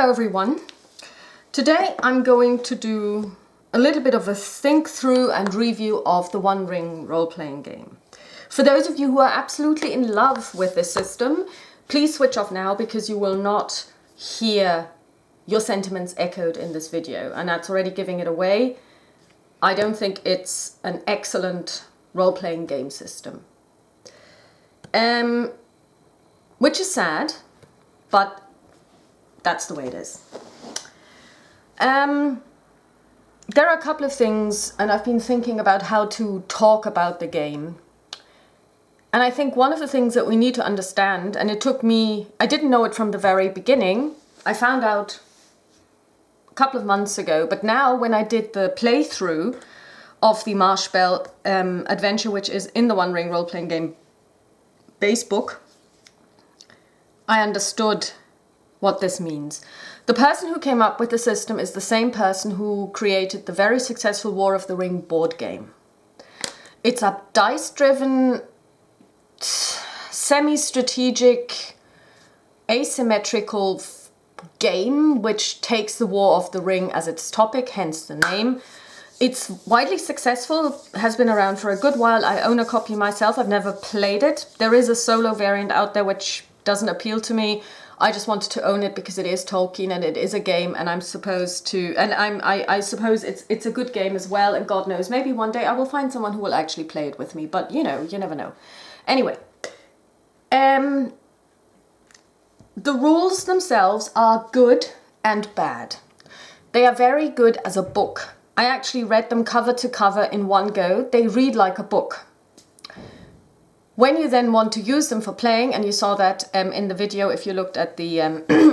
Hello everyone. Today I'm going to do a little bit of a think through and review of the One Ring role-playing game. For those of you who are absolutely in love with this system, please switch off now because you will not hear your sentiments echoed in this video, and that's already giving it away. I don't think it's an excellent role-playing game system. Which is sad, but that's the way it is. There are a couple of things, and I've been thinking about how to talk about the game. And I think one of the things that we need to understand, and it took me, I didn't know it from the very beginning. I found out a couple of months ago, but now when I did the playthrough of the Marsh Bell adventure, which is in the One Ring role-playing game base book, I understood what this means. The person who came up with the system is the same person who created the very successful War of the Ring board game. It's a dice-driven, semi-strategic, asymmetrical game which takes the War of the Ring as its topic, hence the name. It's widely successful, has been around for a good while. I own a copy myself. I've never played it. There is a solo variant out there which doesn't appeal to me. I just wanted to own it because it is Tolkien and it is a game, and I'm supposed to, and I suppose it's a good game as well, and God knows, maybe one day I will find someone who will actually play it with me, but you know, you never know. Anyway, the rules themselves are good and bad. They are very good as a book. I actually read them cover to cover in one go. They read like a book. When you then want to use them for playing, and you saw that in the video, if you looked at the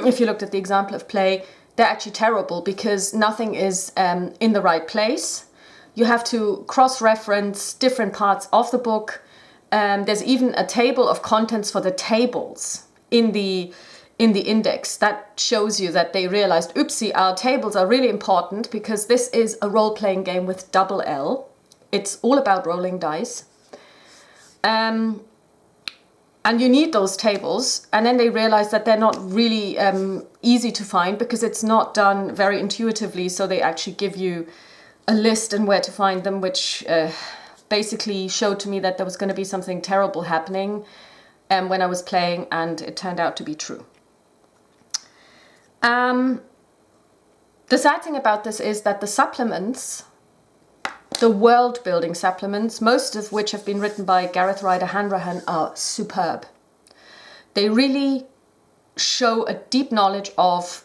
if you looked at the example of play, they're actually terrible because nothing is in the right place. You have to cross-reference different parts of the book. There's even a table of contents for the tables in the index that shows you that they realized, oopsie, our tables are really important because this is a role-playing game with double L. It's all about rolling dice. And you need those tables, and then they realize that they're not really easy to find because it's not done very intuitively, so they actually give you a list and where to find them, which basically showed to me that there was going to be something terrible happening when I was playing, and it turned out to be true. The sad thing about this is that the supplements, the world-building supplements, most of which have been written by Gareth Ryder Hanrahan, are superb. They really show a deep knowledge of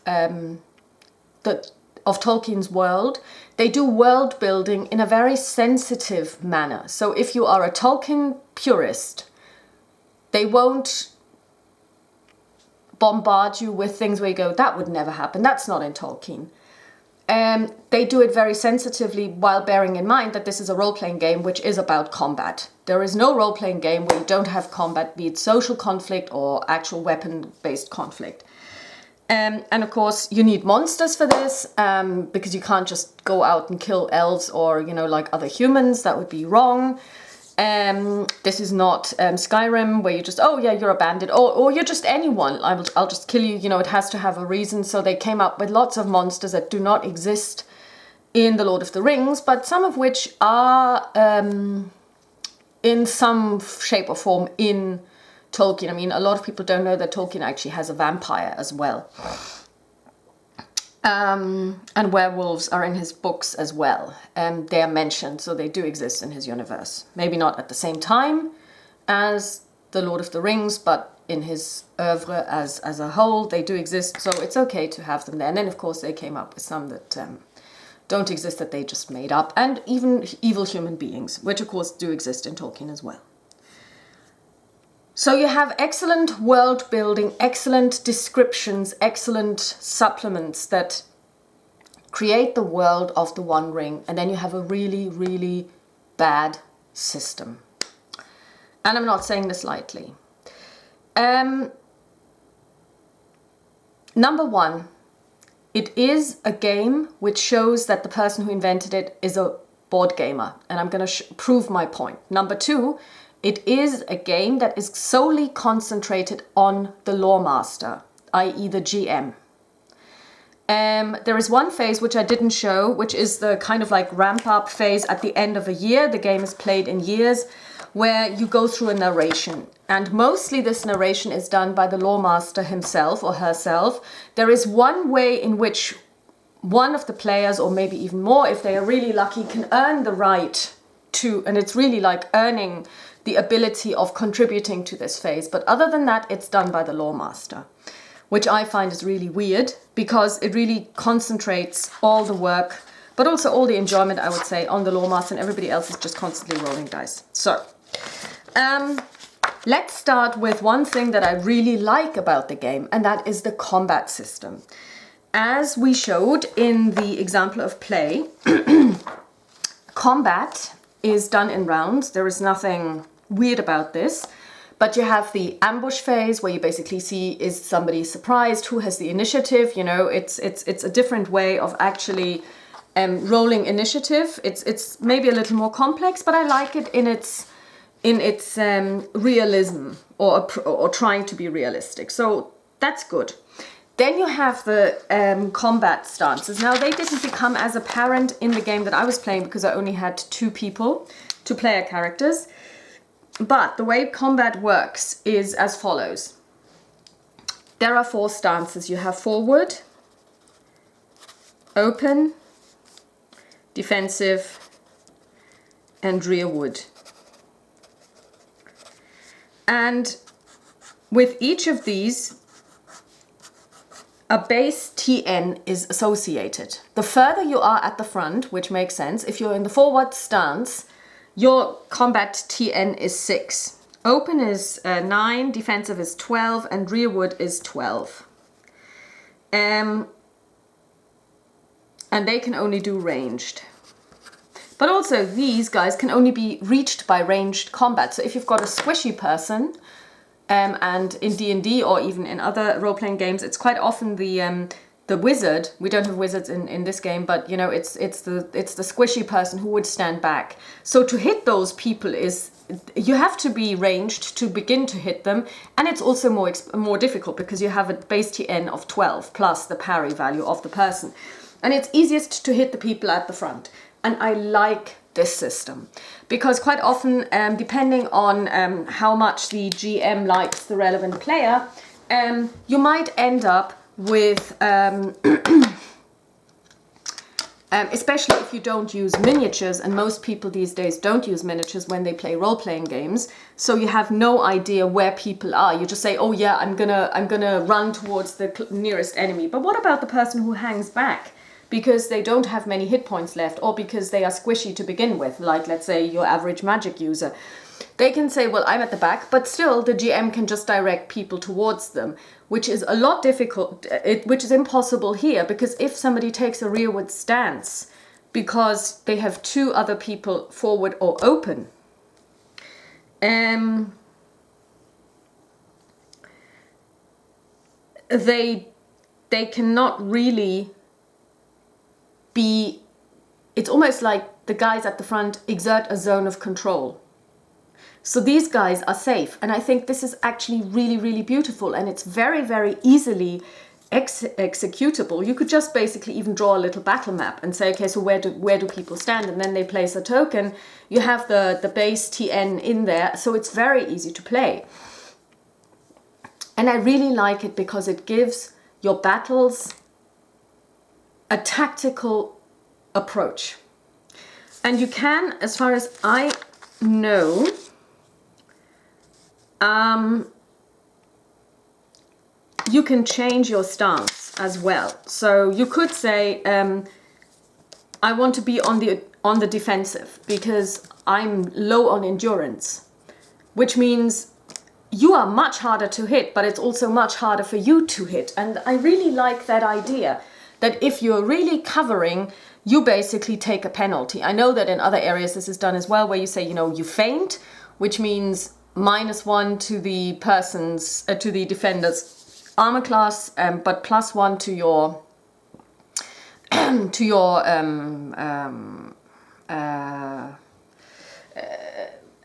Tolkien's world. They do world-building in a very sensitive manner. So if you are a Tolkien purist, they won't bombard you with things where you go, that would never happen, that's not in Tolkien. They do it very sensitively while bearing in mind that this is a role-playing game which is about combat. There is no role-playing game where you don't have combat, be it social conflict or actual weapon-based conflict. And of course, you need monsters for this because you can't just go out and kill elves or, you know, like other humans. That would be wrong. This is not Skyrim where you just, oh yeah, you're a bandit, or you're just anyone. I'll just kill you. You know, it has to have a reason. So they came up with lots of monsters that do not exist in the Lord of the Rings, but some of which are in some shape or form in Tolkien. I mean, a lot of people don't know that Tolkien actually has a vampire as well. And werewolves are in his books as well. They are mentioned, so they do exist in his universe. Maybe not at the same time as the Lord of the Rings, but in his oeuvre as a whole, they do exist, so it's okay to have them there. And then, of course, they came up with some that don't exist, that they just made up, and even evil human beings, which, of course, do exist in Tolkien as well. So you have excellent world building, excellent descriptions, excellent supplements that create the world of the One Ring, and then you have a really, really bad system. And I'm not saying this lightly. Number one, it is a game which shows that the person who invented it is a board gamer, and I'm going to prove my point. Number two, it is a game that is solely concentrated on the lore master, i.e. the GM. There is one phase which I didn't show, which is the kind of like ramp up phase at the end of a year. The game is played in years, where you go through a narration. And mostly this narration is done by the lawmaster himself or herself. There is one way in which one of the players, or maybe even more if they are really lucky, can earn the right to, and it's really like earning the ability of contributing to this phase. But other than that, it's done by the lawmaster, which I find is really weird because it really concentrates all the work, but also all the enjoyment, I would say, on the lawmaster, and everybody else is just constantly rolling dice. So, let's start with one thing that I really like about the game, and that is the combat system. As we showed in the example of play, combat is done in rounds. There is nothing weird about this. But you have the ambush phase where you basically see, is somebody surprised, who has the initiative? You know, it's a different way of actually rolling initiative. It's maybe a little more complex, but I like it in its realism, or trying to be realistic. So that's good. Then you have the combat stances. Now, they didn't become as apparent in the game that I was playing because I only had 2 people, 2 player characters. But the way combat works is as follows. There are 4 stances. You have forward, open, defensive, and rearward. And with each of these, a base TN is associated. The further you are at the front, which makes sense, if you're in the forward stance, your combat TN is 6. Open is 9, defensive is 12, and rearward is 12. And they can only do ranged. But also these guys can only be reached by ranged combat. So if you've got a squishy person, and in D&D or even in other role-playing games, it's quite often the wizard. We don't have wizards in this game, but you know, it's the squishy person who would stand back. So to hit those people you have to be ranged to begin to hit them, and it's also more difficult because you have a base TN of 12 plus the parry value of the person, and it's easiest to hit the people at the front. And I like this system because quite often, depending on how much the GM likes the relevant player, you might end up with, especially if you don't use miniatures, and most people these days don't use miniatures when they play role-playing games, so you have no idea where people are. You just say, oh yeah, I'm gonna run towards the nearest enemy. But what about the person who hangs back because they don't have many hit points left, or because they are squishy to begin with, like let's say your average magic user? They can say, well, I'm at the back, but still the GM can just direct people towards them, which is a lot difficult, which is impossible here, because if somebody takes a rearward stance because they have 2 other people forward or open, they cannot really be, it's almost like the guys at the front exert a zone of control. So these guys are safe, and I think this is actually really, really beautiful, and it's very, very easily executable. You could just basically even draw a little battle map and say, okay, so where do people stand? And then they place a token. You have the base TN in there, so it's very easy to play. And I really like it because it gives your battles a tactical approach. And you can, as far as I know, you can change your stance as well. So you could say, I want to be on the defensive because I'm low on endurance, which means you are much harder to hit, but it's also much harder for you to hit. And I really like that idea, that if you're really covering, you basically take a penalty. I know that in other areas this is done as well, where you say, you know, you feint, which means -1 to the person's, to the defender's armor class, but +1 to your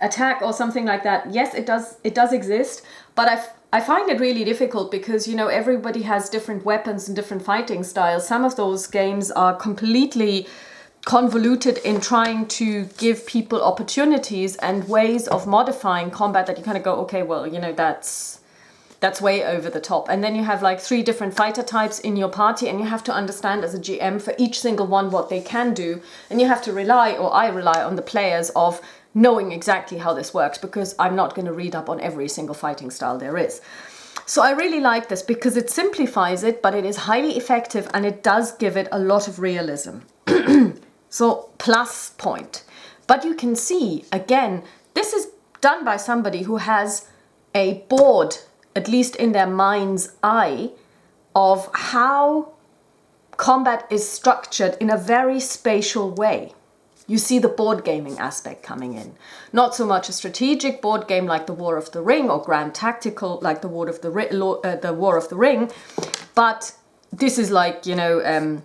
attack or something like that. Yes, it does exist, but I find it really difficult because, you know, everybody has different weapons and different fighting styles. Some of those games are completely convoluted in trying to give people opportunities and ways of modifying combat that you kind of go, okay, well, you know, that's way over the top. And then you have like 3 different fighter types in your party, and you have to understand as a GM for each single one what they can do. And you have to rely, or I rely on the players of knowing exactly how this works, because I'm not going to read up on every single fighting style there is. So I really like this because it simplifies it, but it is highly effective and it does give it a lot of realism. So plus point. But you can see, again, this is done by somebody who has a board, at least in their mind's eye, of how combat is structured in a very spatial way. You see the board gaming aspect coming in. Not so much a strategic board game like the War of the Ring, or grand tactical like the War of the Ring, but this is like, you know,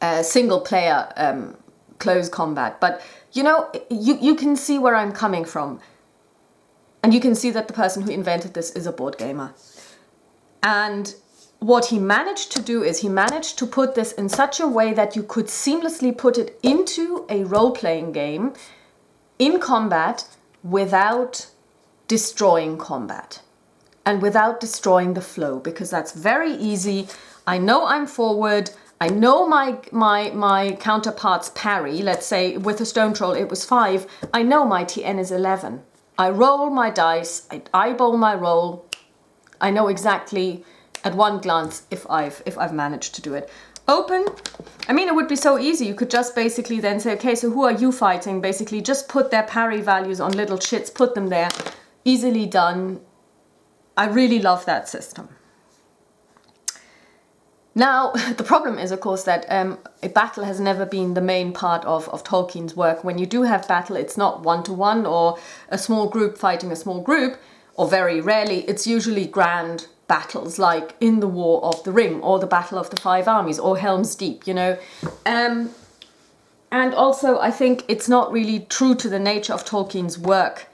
a single player close combat. But, you know, you can see where I'm coming from. And you can see that the person who invented this is a board gamer. And what he managed to do is he managed to put this in such a way that you could seamlessly put it into a role-playing game in combat without destroying combat and without destroying the flow, because that's very easy. I know I'm forward. I know my counterpart's parry. Let's say with a stone troll it was 5. I know my TN is 11. I roll my dice. I eyeball my roll. I know exactly at one glance if I've managed to do it. Open, I mean, it would be so easy. You could just basically then say, okay, so who are you fighting? Basically just put their parry values on little shits, put them there. Easily done. I really love that system. Now, the problem is, of course, that a battle has never been the main part of Tolkien's work. When you do have battle, it's not one-to-one or a small group fighting a small group, or very rarely, it's usually grand battles like in the War of the Ring or the Battle of the Five Armies or Helm's Deep, you know. And also, I think it's not really true to the nature of Tolkien's work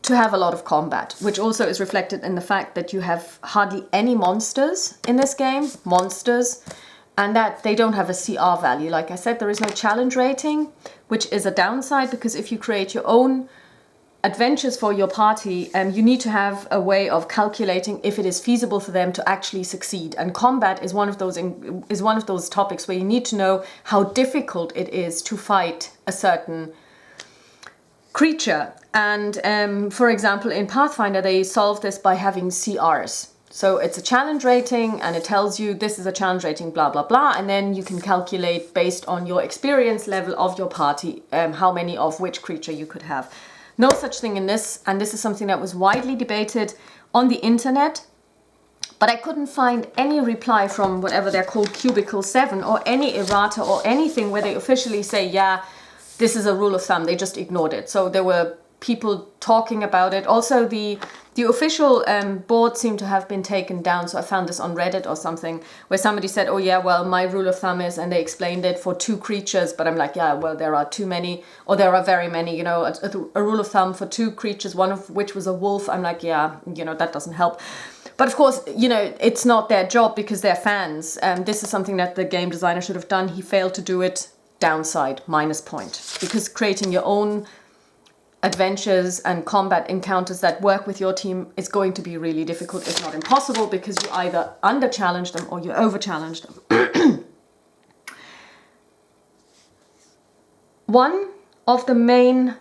to have a lot of combat, which also is reflected in the fact that you have hardly any monsters in this game, and that they don't have a CR value. Like I said, there is no challenge rating, which is a downside, because if you create your own adventures for your party, you need to have a way of calculating if it is feasible for them to actually succeed. And combat is one of those topics where you need to know how difficult it is to fight a certain creature. And for example, in Pathfinder, they solve this by having CRs. So it's a challenge rating, and it tells you this is a challenge rating, blah, blah, blah. And then you can calculate based on your experience level of your party, how many of which creature you could have. No such thing in this, and this is something that was widely debated on the internet, but I couldn't find any reply from whatever they're called, Cubicle 7, or any errata or anything where they officially say, yeah, this is a rule of thumb. They just ignored it. So there were people talking about it. Also, the official board seemed to have been taken down. So I found this on Reddit or something where somebody said, oh yeah, well, my rule of thumb is, and they explained it for 2 creatures. But I'm like, yeah, well, there are too many, or there are very many, you know, a rule of thumb for 2 creatures, one of which was a wolf. I'm like, yeah, you know, that doesn't help. But of course, you know, it's not their job because they're fans. This is something that the game designer should have done. He failed to do it. Downside, minus point. Because creating your own adventures and combat encounters that work with your team is going to be really difficult, if not impossible, because you either under-challenge them or you over-challenge them. One of the main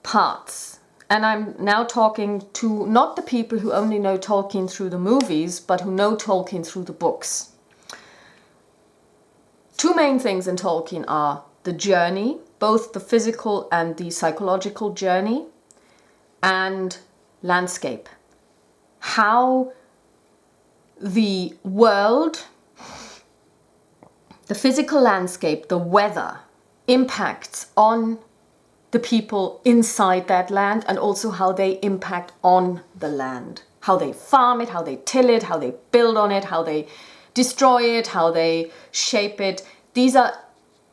parts, and I'm now talking to not the people who only know Tolkien through the movies, but who know Tolkien through the books. 2 main things in Tolkien are the journey, both the physical and the psychological journey, and landscape. How the world, the physical landscape, the weather, impacts on the people inside that land, and also how they impact on the land. How they farm it, how they till it, how they build on it, how they destroy it, how they shape it. These are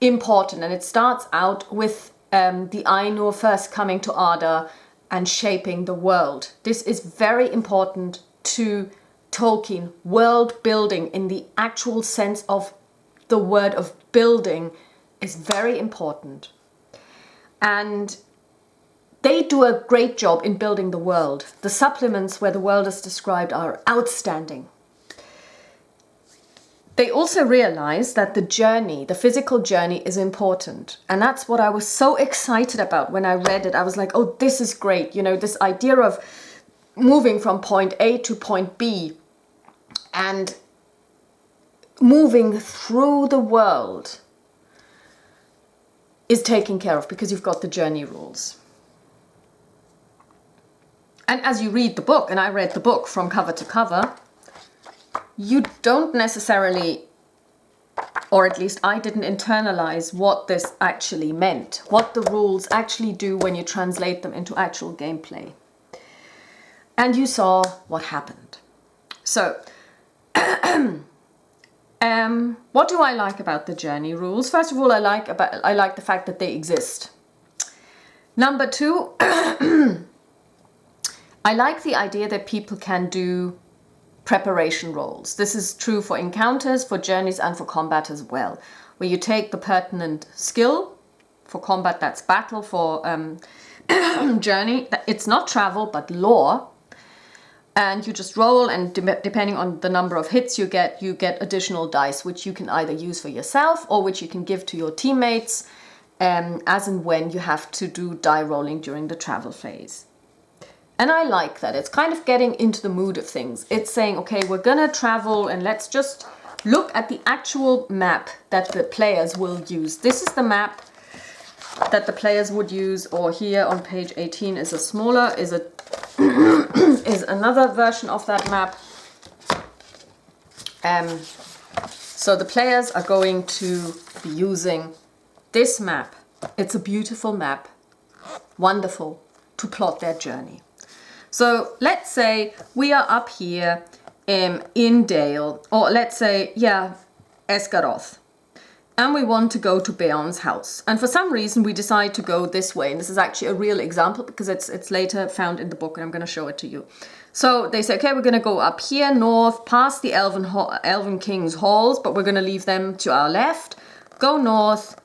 important, and it starts out with the Ainur first coming to Arda, and shaping the world. This is very important to Tolkien. World building in the actual sense of the word of building is very important. And they do a great job in building the world. The supplements where the world is described are outstanding. They also realize that the journey, the physical journey, is important. And that's what I was so excited about when I read it. I was like, oh, this is great. You know, this idea of moving from point A to point B and moving through the world is taken care of because you've got the journey rules. And as you read the book, and I read the book from cover to cover, you don't necessarily, or at least I didn't internalize what this actually meant, what the rules actually do when you translate them into actual gameplay. And you saw what happened. So, what do I like about the journey rules? First of all, I like the fact that they exist. Number two, I like the idea that people can do preparation roles. This is true for encounters, for journeys, and for combat as well, where you take the pertinent skill. For combat, that's battle. For journey, it's not travel, but lore. And you just roll, and depending on the number of hits you get additional dice, which you can either use for yourself or which you can give to your teammates, as and when you have to do die rolling during the travel phase. And I like that. It's kind of getting into the mood of things. It's saying, okay, we're gonna travel and let's just look at the actual map that the players will use. This is the map that the players would use, or here on page 18 is a smaller, is another version of that map. So the players are going to be using this map. It's a beautiful map, wonderful, to plot their journey. So let's say we are up here in Dale, or let's say, Esgaroth. And we want to go to Beorn's house. And for some reason we decide to go this way. And this is actually a real example because it's later found in the book and I'm going to show it to you. So they say, okay, we're going to go up here north, past the Elven King's halls, but we're going to leave them to our left. Go north,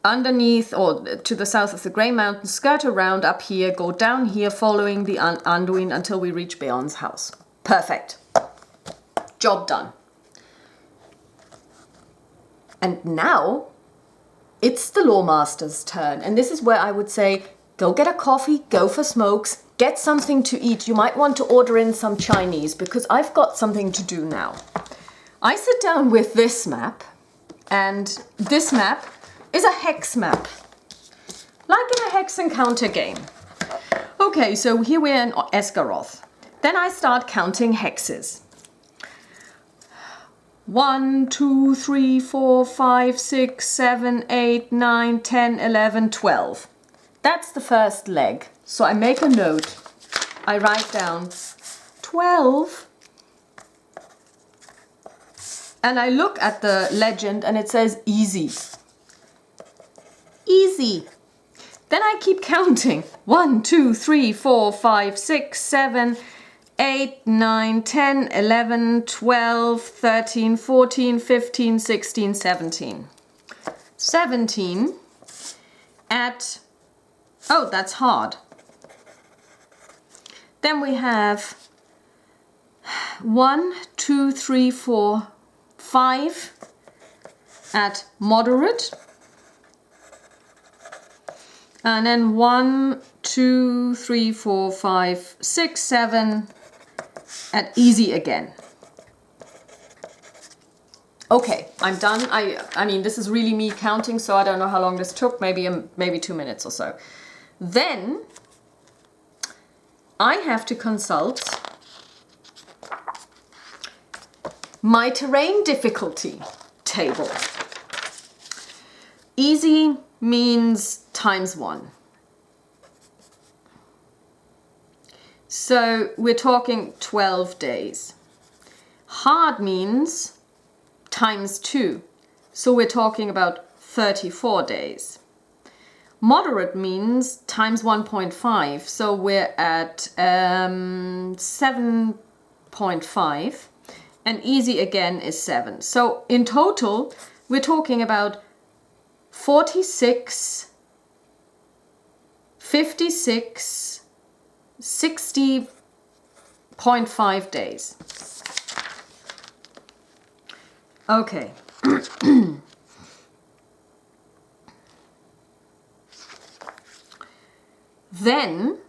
underneath or to the south of the Grey Mountains, skirt around up here, go down here following the Anduin until we reach Beorn's house. Perfect. Job done. And now it's the Lawmaster's turn. And this is where I would say, go get a coffee, go for smokes, get something to eat. You might want to order in some Chinese because I've got something to do now. I sit down with this map, and this map is a hex map, like in a hex encounter game. Okay, so here we're in Esgaroth. Then I start counting hexes. 1, 2, 3, 4, 5, 6, 7, 8, 9, 10, 11, 12. That's the first leg. So I make a note. I write down 12. And I look at the legend and it says easy. Easy. Then I keep counting. 1, 2, 3, 4, 5, 6, 7, 8, 9, 10, 11, 12, 13, 14, 15, 16, 17. 17 at, oh, that's hard. Then we have 1, 2, 3, 4, 5 at moderate. And then 1, 2, 3, 4, 5, 6, 7 at easy again. Okay, I'm done. I mean, this is really me counting, so I don't know how long this took. Maybe 2 minutes or so. Then I have to consult my terrain difficulty table. Easy means ×1. So we're talking 12 days. Hard means ×2. So we're talking about 34 days. Moderate means times 1.5. So we're at 7.5. And easy again is 7. So in total, we're talking about 46, 56, 60.5 days. Okay. Then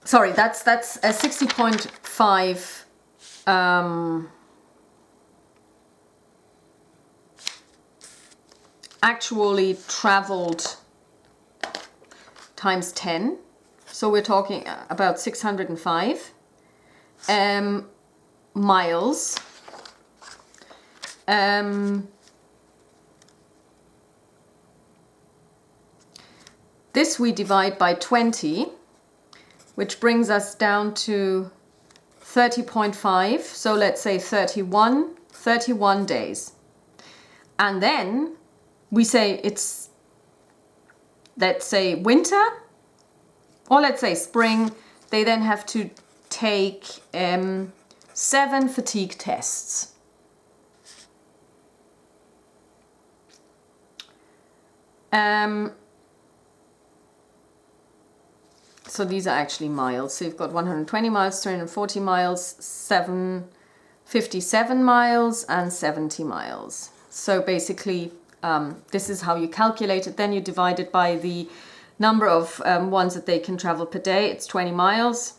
sorry, that's a 60.5 actually traveled times 10. So we're talking about 605 miles. This we divide by 20, which brings us down to 30.5. So let's say 31 days. And then we say it's, let's say winter, or let's say spring. They then have to take 7 fatigue tests. So these are actually miles. So you've got 120 miles, 340 miles, 757 miles, and 70 miles. So basically, this is how you calculate it. Then you divide it by the number of ones that they can travel per day. It's 20 miles.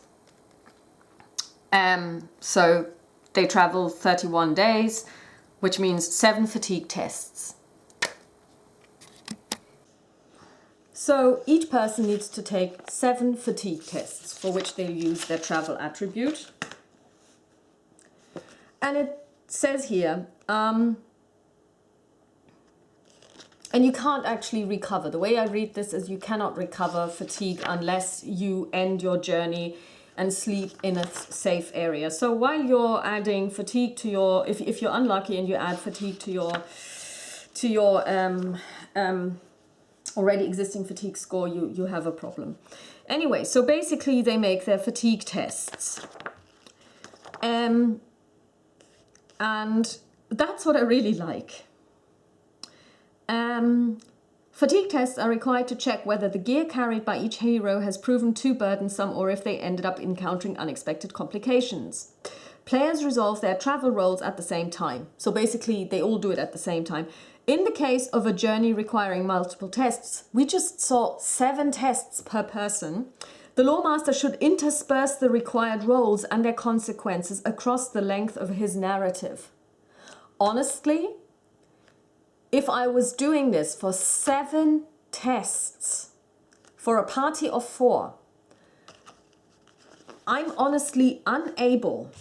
So they travel 31 days, which means 7 fatigue tests. So each person needs to take 7 fatigue tests for which they'll use their travel attribute. And it says here, and you can't actually recover. The way I read this is you cannot recover fatigue unless you end your journey and sleep in a safe area. So while you're adding fatigue to your, if you're unlucky and you add fatigue to your already existing fatigue score, you have a problem. Anyway, so basically they make their fatigue tests. And that's what I really like. Fatigue tests are required to check whether the gear carried by each hero has proven too burdensome or if they ended up encountering unexpected complications. Players resolve their travel rolls at the same time. So basically they all do it at the same time. In the case of a journey requiring multiple tests, we just saw 7 tests per person. The Lawmaster should intersperse the required rolls and their consequences across the length of his narrative. Honestly, if I was doing this for 7 tests for a party of 4, I'm honestly unable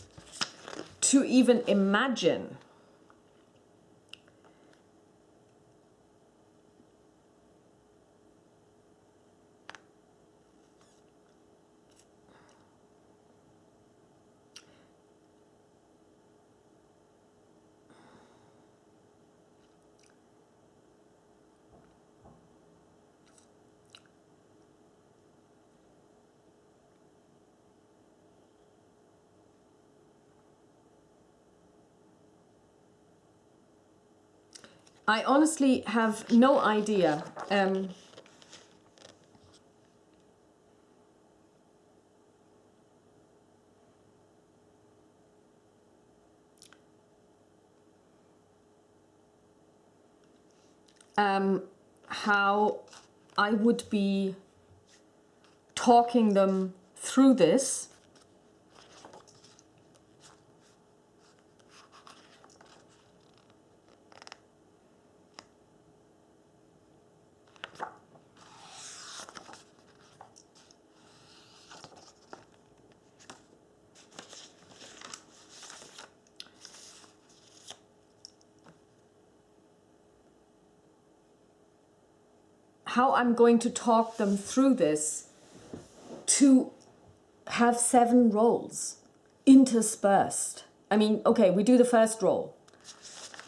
to even imagine I honestly have no idea. How I would be talking them through this. How I'm going to talk them through this to have 7 rolls interspersed. I mean, okay, we do the first roll.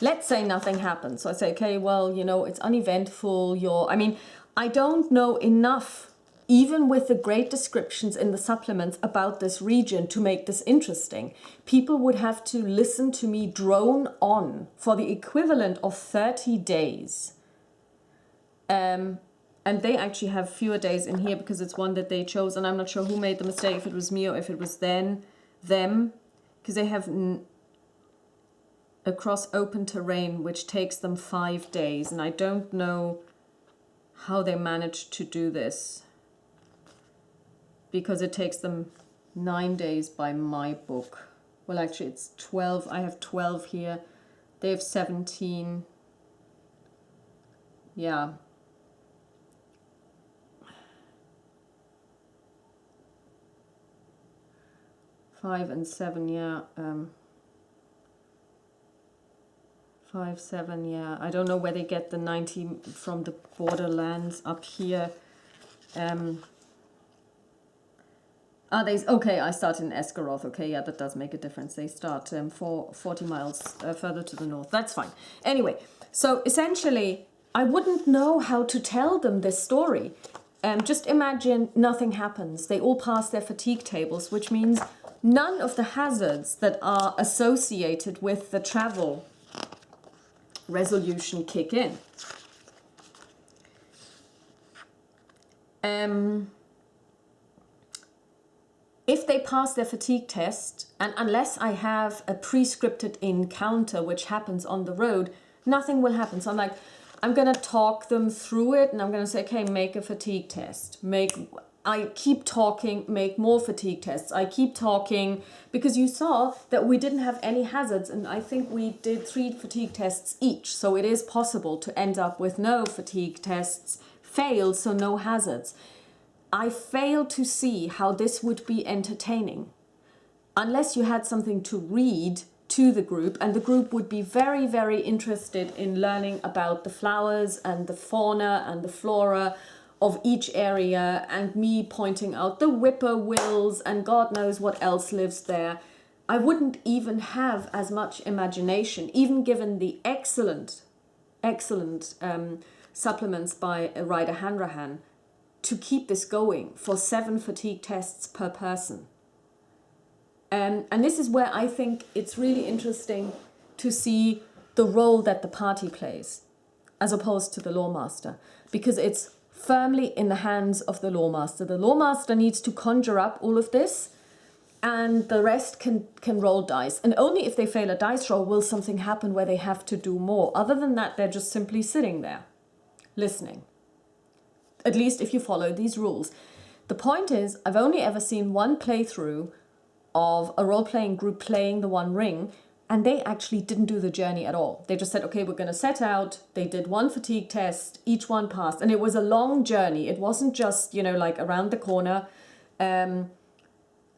Let's say nothing happens. So I say, okay, well, you know, it's uneventful. I don't know enough, even with the great descriptions in the supplements about this region, to make this interesting. People would have to listen to me drone on for the equivalent of 30 days. And they actually have fewer days in here because it's one that they chose. And I'm not sure who made the mistake, if it was me or if it was them. Because they have across open terrain, which takes them 5 days. And I don't know how they managed to do this, because it takes them 9 days by my book. Well, actually, it's 12. I have 12 here. They have 17. Yeah. Five and 7, yeah. 5, 7, yeah. I don't know where they get the 90 from the borderlands up here. Okay, I start in Esgaroth. Okay, yeah, that does make a difference. They start 40 miles further to the north. That's fine. Anyway, so essentially, I wouldn't know how to tell them this story. Just imagine nothing happens. They all pass their fatigue tables, which means none of the hazards that are associated with the travel resolution kick in. If they pass their fatigue test, and unless I have a pre-scripted encounter which happens on the road, nothing will happen. So I'm going to talk them through it, and I'm going to say, okay, make a fatigue test. I keep talking, make more fatigue tests. I keep talking, because you saw that we didn't have any hazards, and I think we did 3 fatigue tests each. So it is possible to end up with no fatigue tests failed, so no hazards. I failed to see how this would be entertaining unless you had something to read to the group, and the group would be very, very interested in learning about the flowers and the fauna and the flora of each area, and me pointing out the whippoorwills and God knows what else lives there. I wouldn't even have as much imagination, even given the excellent supplements by Ryder Hanrahan, to keep this going for 7 fatigue tests per person. And this is where I think it's really interesting to see the role that the party plays as opposed to the lawmaster, because it's firmly in the hands of the lawmaster. The lawmaster needs to conjure up all of this, and the rest can roll dice. And only if they fail a dice roll will something happen where they have to do more. Other than that, they're just simply sitting there, listening. At least if you follow these rules. The point is, I've only ever seen one playthrough of a role-playing group playing the One Ring, and they actually didn't do the journey at all. They just said, okay, we're going to set out. They did 1 fatigue test, each one passed. And it was a long journey. It wasn't just, like around the corner. And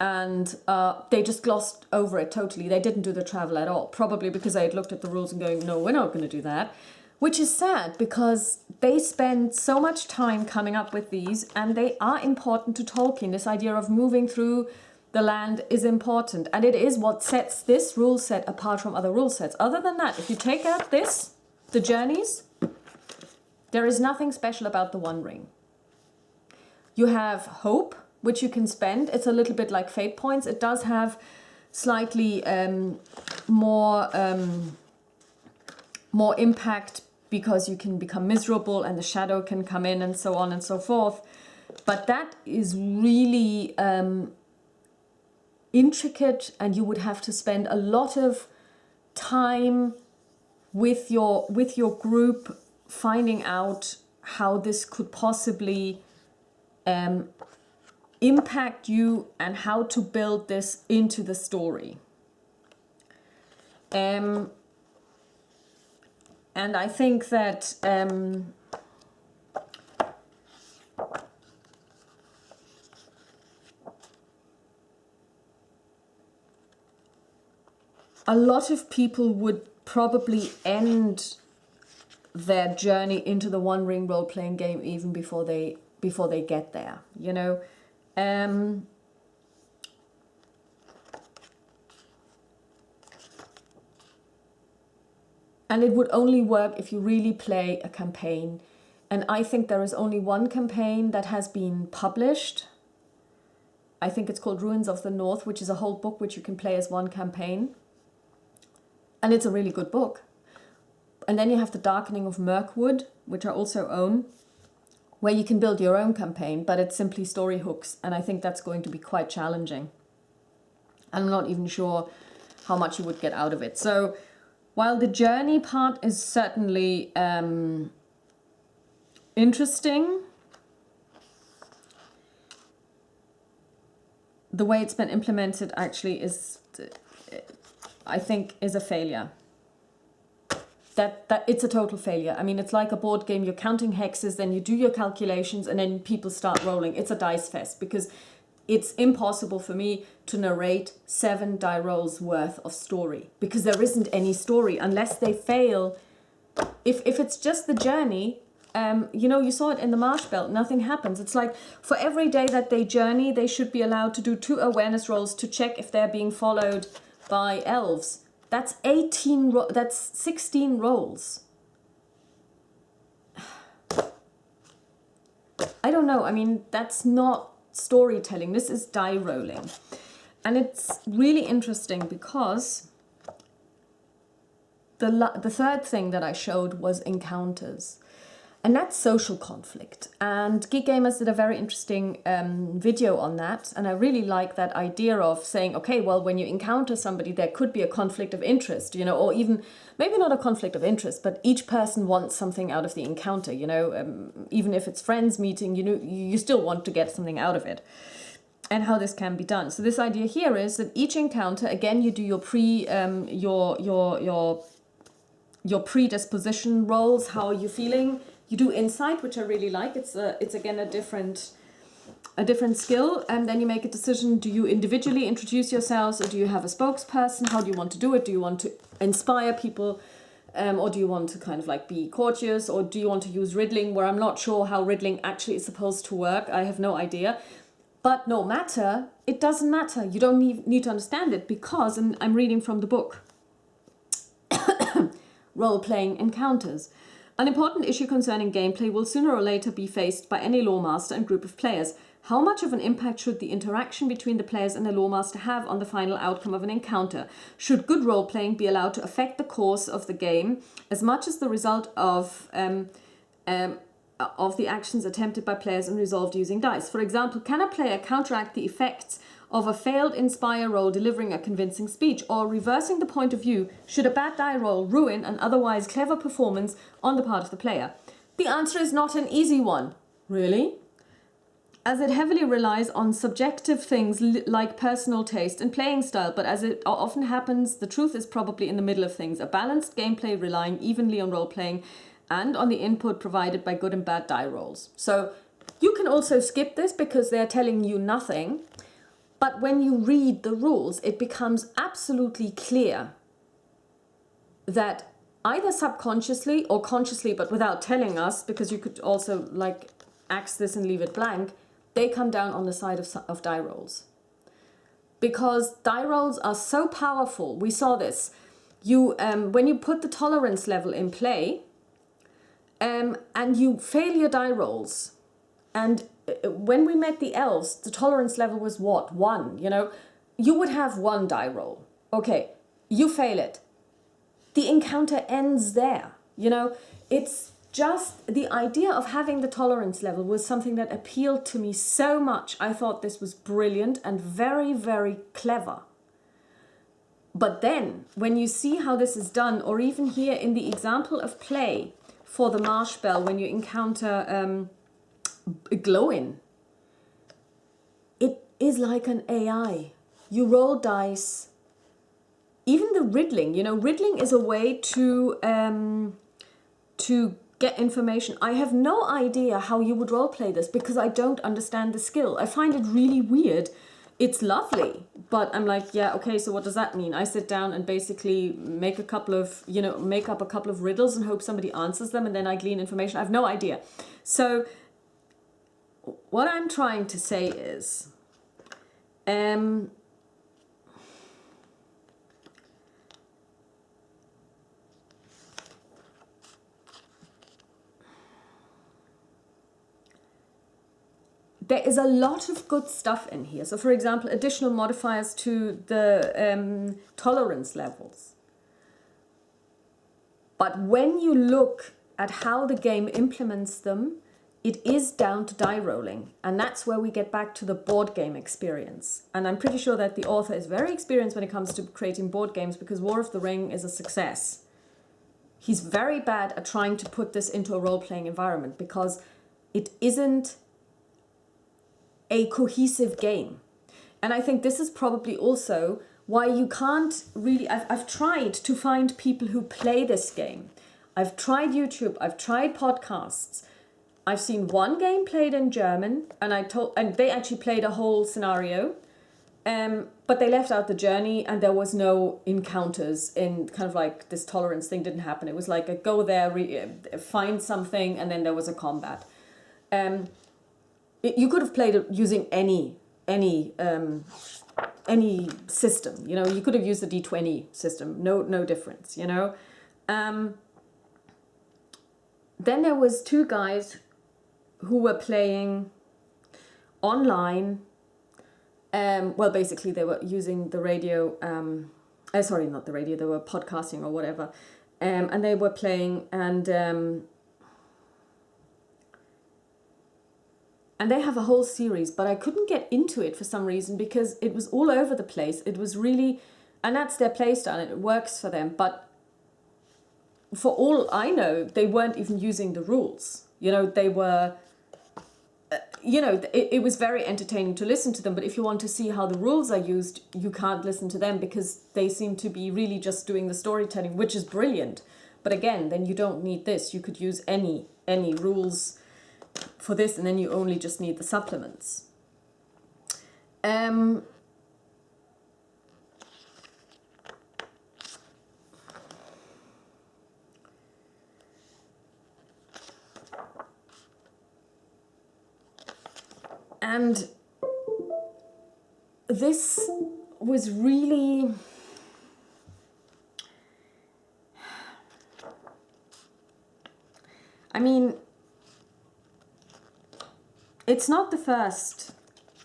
they just glossed over it totally. They didn't do the travel at all, probably because they had looked at the rules and going, no, we're not going to do that. Which is sad, because they spend so much time coming up with these, and they are important to Tolkien. This idea of moving through the land is important, and it is what sets this rule set apart from other rule sets. Other than that, if you take out the journeys, there is nothing special about the One Ring. You have hope, which you can spend. It's a little bit like fate points. It does have slightly more impact, because you can become miserable and the shadow can come in and so on and so forth. But that is really intricate, and you would have to spend a lot of time with your group finding out how this could possibly impact you and how to build this into the story. And I think that a lot of people would probably end their journey into the One Ring role-playing game even before they get there, And it would only work if you really play a campaign. And I think there is only one campaign that has been published. I think it's called Ruins of the North, which is a whole book which you can play as one campaign. And it's a really good book. And then you have the Darkening of Mirkwood, which I also own, where you can build your own campaign, but it's simply story hooks. And I think that's going to be quite challenging. I'm not even sure how much you would get out of it. So while the journey part is certainly interesting, the way it's been implemented actually is, I think, is a failure. That it's a total failure. I mean, it's like a board game. You're counting hexes, then you do your calculations, and then people start rolling. It's a dice fest because it's impossible for me to narrate 7 die rolls worth of story because there isn't any story unless they fail. If it's just the journey, you know, you saw it in the Marsh Belt, nothing happens. It's like for every day that they journey, they should be allowed to do 2 awareness rolls to check if they're being followed by elves. That's 16 rolls. I don't know. I mean, that's not storytelling. This is die rolling. And it's really interesting because the third thing that I showed was encounters. And that's social conflict. And Geek Gamers did a very interesting video on that. And I really like that idea of saying, okay, well, when you encounter somebody, there could be a conflict of interest, you know, or even maybe not a conflict of interest, but each person wants something out of the encounter, you know, even if it's friends meeting, you know, you still want to get something out of it. And how this can be done. So this idea here is that each encounter, again, you do your your predisposition rolls. How are you feeling? You do insight, which I really like. It's again a different skill, and then you make a decision. Do you individually introduce yourselves, or do you have a spokesperson? How do you want to do it? Do you want to inspire people, or do you want to kind of like be courteous, or do you want to use riddling, where I'm not sure how riddling actually is supposed to work? I have no idea. But no matter, it doesn't matter. You don't need to understand it because, and I'm reading from the book, Role-Playing Encounters. An important issue concerning gameplay will sooner or later be faced by any lawmaster and group of players. How much of an impact should the interaction between the players and the lawmaster have on the final outcome of an encounter? Should good role-playing be allowed to affect the course of the game as much as the result of the actions attempted by players and resolved using dice? For example, can a player counteract the effects of a failed inspire roll delivering a convincing speech, or reversing the point of view, should a bad die roll ruin an otherwise clever performance on the part of the player? The answer is not an easy one. Really? As it heavily relies on subjective things like personal taste and playing style, but as it often happens, the truth is probably in the middle of things. A balanced gameplay relying evenly on role-playing and on the input provided by good and bad die rolls. So you can also skip this because they're telling you nothing. But when you read the rules, it becomes absolutely clear that either subconsciously or consciously, but without telling us, because you could also like axe this and leave it blank, they come down on the side of die rolls. Because die rolls are so powerful. We saw this. When you put the tolerance level in play, and you fail your die rolls, and when we met the elves, the tolerance level was what? 1, you know? You would have 1 die roll. Okay, you fail it. The encounter ends there, you know? It's just the idea of having the tolerance level was something that appealed to me so much. I thought this was brilliant and very, very clever. But then, when you see how this is done, or even here in the example of play for the Marsh Bell, when you encounter Glowin, it is like an AI. You roll dice. Even the riddling, you know, riddling is a way to get information. I have no idea how you would role play this because I don't understand the skill. I find it really weird. It's lovely, but I'm like, yeah, okay, so what does that mean? I sit down and basically make up a couple of riddles and hope somebody answers them, and then I glean information. I have no idea. So what I'm trying to say is, there is a lot of good stuff in here. So, for example, additional modifiers to the tolerance levels. But when you look at how the game implements them, it is down to die rolling. And that's where we get back to the board game experience. And I'm pretty sure that the author is very experienced when it comes to creating board games, because War of the Ring is a success. He's very bad at trying to put this into a role-playing environment because it isn't a cohesive game. And I think this is probably also why you can't really... I've tried to find people who play this game. I've tried YouTube, I've tried podcasts. I've seen one game played in German, and they actually played a whole scenario, but they left out the journey, and there was no encounters in kind of like this tolerance thing didn't happen. It was like a go there, find something, and then there was a combat. You could have played it using any system. You know, you could have used the D20 system. No difference. You know. Then there was two guys who were playing online. Well, basically they were using the radio. Sorry, not the radio. They were podcasting or whatever, and they were playing and they have a whole series, but I couldn't get into it for some reason because it was all over the place. It was really, and that's their play style and it works for them. But for all I know, they weren't even using the rules. You know, they were, it was very entertaining to listen to them. But if you want to see how the rules are used, you can't listen to them because they seem to be really just doing the storytelling, which is brilliant. But again, then you don't need this. You could use any rules for this, and then you only just need the supplements. And this was really... I mean, it's not the first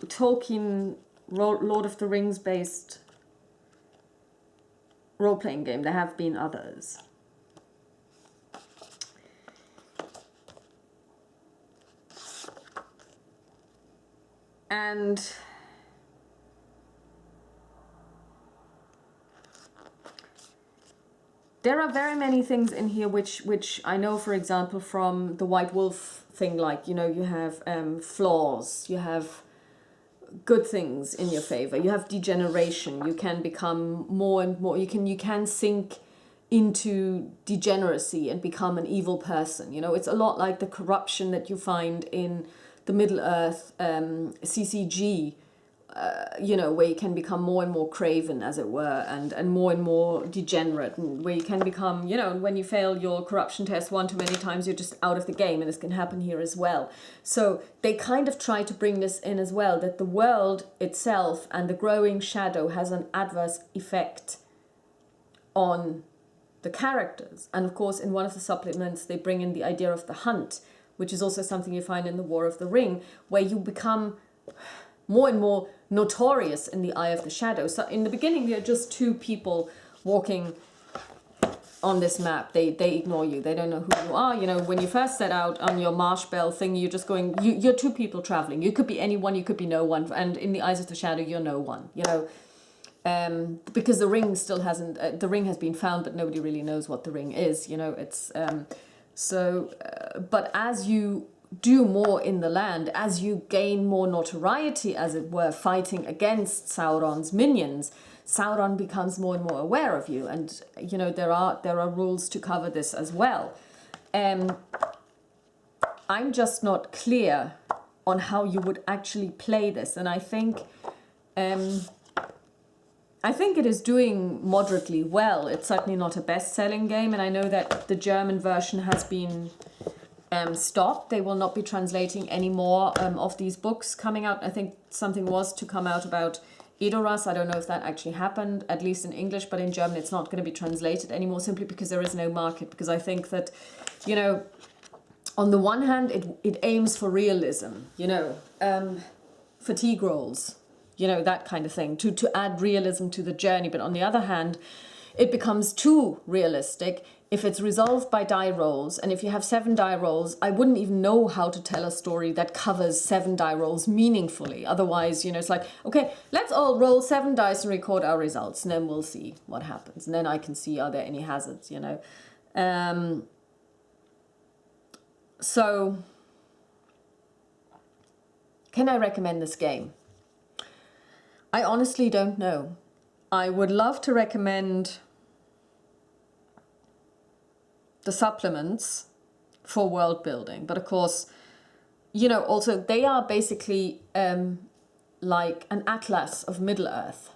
Tolkien Lord of the Rings based role-playing game. There have been others. And there are very many things in here which I know, for example, from the White Wolf thing, like, you know, you have flaws, you have good things in your favor, you have degeneration, you can become more and more, you can sink into degeneracy and become an evil person. You know, it's a lot like the corruption that you find in the Middle-earth CCG, you know, where you can become more and more craven, as it were, and more degenerate, and where you can become, you know, when you fail your corruption test one too many times, you're just out of the game, and this can happen here as well. So they kind of try to bring this in as well, that the world itself and the growing shadow has an adverse effect on the characters. And of course, in one of the supplements, they bring in the idea of the hunt, which is also something you find in the War of the Ring, where you become more and more notorious in the eye of the shadow. So in the beginning, there are just two people walking on this map. They ignore you. They don't know who you are. You know, when you first set out on your marsh bell thing, you're just going, you're two people traveling. You could be anyone, you could be no one. And in the eyes of the shadow, you're no one, you know. Because the ring still hasn't, the ring has been found, but nobody really knows what the ring is, you know. It's but as you do more in the land, as you gain more notoriety, as it were, fighting against Sauron's minions, Sauron becomes more and more aware of you, and you know there are rules to cover this as well. I'm just not clear on how you would actually play this, and I think it is doing moderately well. It's certainly not a best-selling game, and I know that the German version has been stopped. They will not be translating any more of these books coming out. I think something was to come out about Edoras. I don't know if that actually happened, at least in English, but in German it's not going to be translated anymore, simply because there is no market. Because I think that, you know, on the one hand, it aims for realism, fatigue rolls, that kind of thing, to add realism to the journey. But on the other hand, it becomes too realistic if it's resolved by die rolls. And if you have 7 die rolls, I wouldn't even know how to tell a story that covers 7 die rolls meaningfully. Otherwise, it's like, okay, let's all roll 7 dice and record our results, and then we'll see what happens. And then I can see, are there any hazards, So, can I recommend this game? I honestly don't know. I would love to recommend the supplements for world building, but of course, also they are basically like an atlas of Middle-earth.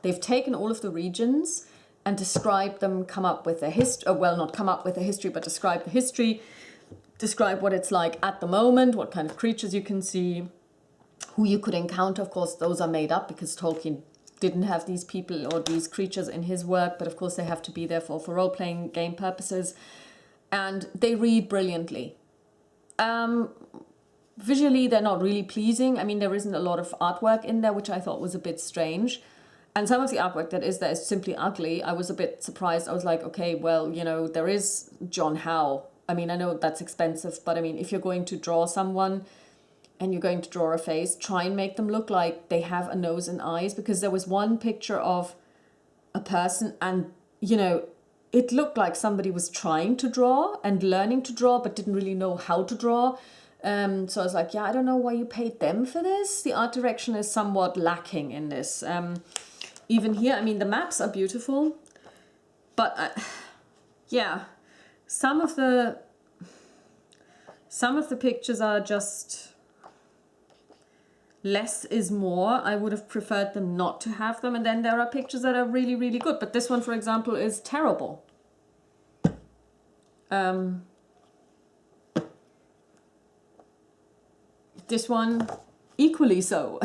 They've taken all of the regions and described them, come up with a history, well, not come up with a history, but describe the history, describe what it's like at the moment, what kind of creatures you can see, who you could encounter. Of course, those are made up because Tolkien didn't have these people or these creatures in his work, but of course they have to be there for role-playing game purposes. And they read brilliantly. Visually, they're not really pleasing. I mean, there isn't a lot of artwork in there, which I thought was a bit strange. And some of the artwork that is there is simply ugly. I was a bit surprised. I was like, okay, well, there is John Howe. I mean, I know that's expensive, but I mean, if you're going to draw someone and you're going to draw a face, try and make them look like they have a nose and eyes, because there was one picture of a person and, it looked like somebody was trying to draw and learning to draw, but didn't really know how to draw. So I was like, yeah, I don't know why you paid them for this. The art direction is somewhat lacking in this. Even here, I mean, the maps are beautiful, but yeah, some of the pictures are just less is more. I would have preferred them not to have them. And then there are pictures that are really, really good. But this one, for example, is terrible. This one, equally so.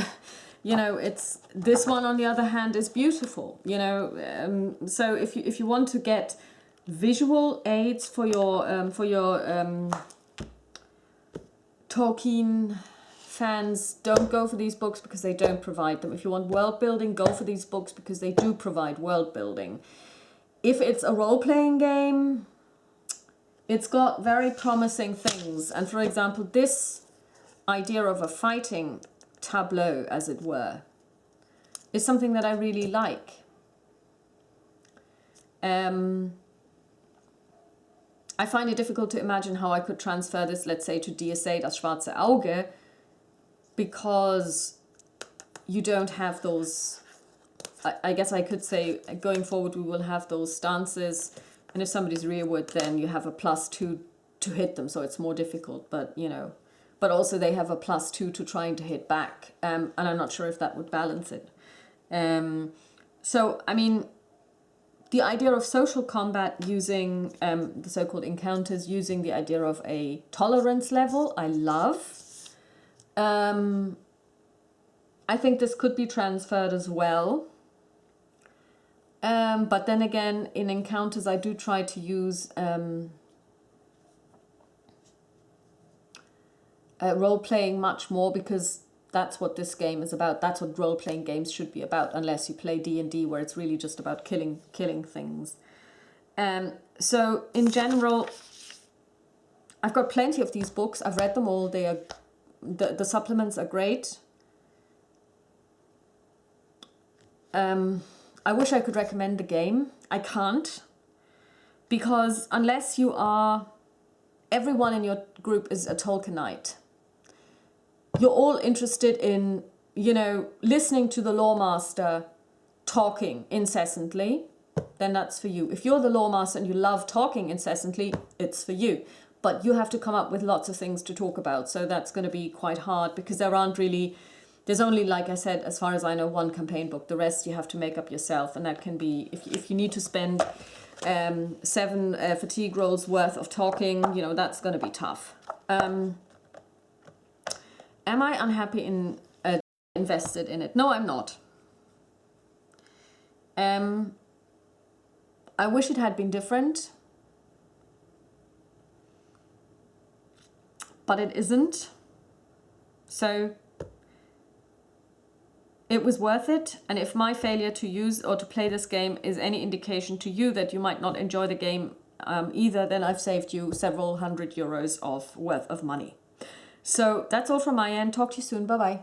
It's this one, on the other hand, is beautiful. So if you want to get visual aids for your Tolkien fans, don't go for these books because they don't provide them. If you want world building, go for these books because they do provide world building. If it's a role-playing game, it's got very promising things. And for example, this idea of a fighting tableau, as it were, is something that I really like. I find it difficult to imagine how I could transfer this, let's say, to DSA, Das Schwarze Auge, because you don't have those. I guess I could say going forward we will have those stances, and if somebody's rearward, then you have a +2 to hit them, so it's more difficult. But but also they have a +2 to trying to hit back, and I'm not sure if that would balance it. So I mean, the idea of social combat using the so-called encounters, using the idea of a tolerance level, I love. I think this could be transferred as well. But then again, in encounters, I do try to use role-playing much more, because that's what this game is about. That's what role-playing games should be about, unless you play D&D, where it's really just about killing things. So in general, I've got plenty of these books. I've read them all. They are the supplements are great. I wish I could recommend the game. I can't, because unless you are, everyone in your group is a Tolkienite. You're all interested in, listening to the lawmaster talking incessantly, then that's for you. If you're the lawmaster and you love talking incessantly, it's for you. But you have to come up with lots of things to talk about. So that's going to be quite hard, because there's only, like I said, as far as I know, one campaign book. The rest you have to make up yourself. And that can be, if you need to spend 7 fatigue rolls worth of talking, that's going to be tough. Am I unhappy in invested in it? No, I'm not. I wish it had been different. but it isn't. So it was worth it. And if my failure to use or to play this game is any indication to you that you might not enjoy the game either, then I've saved you several €100 worth of money. So that's all from my end. Talk to you soon. Bye bye.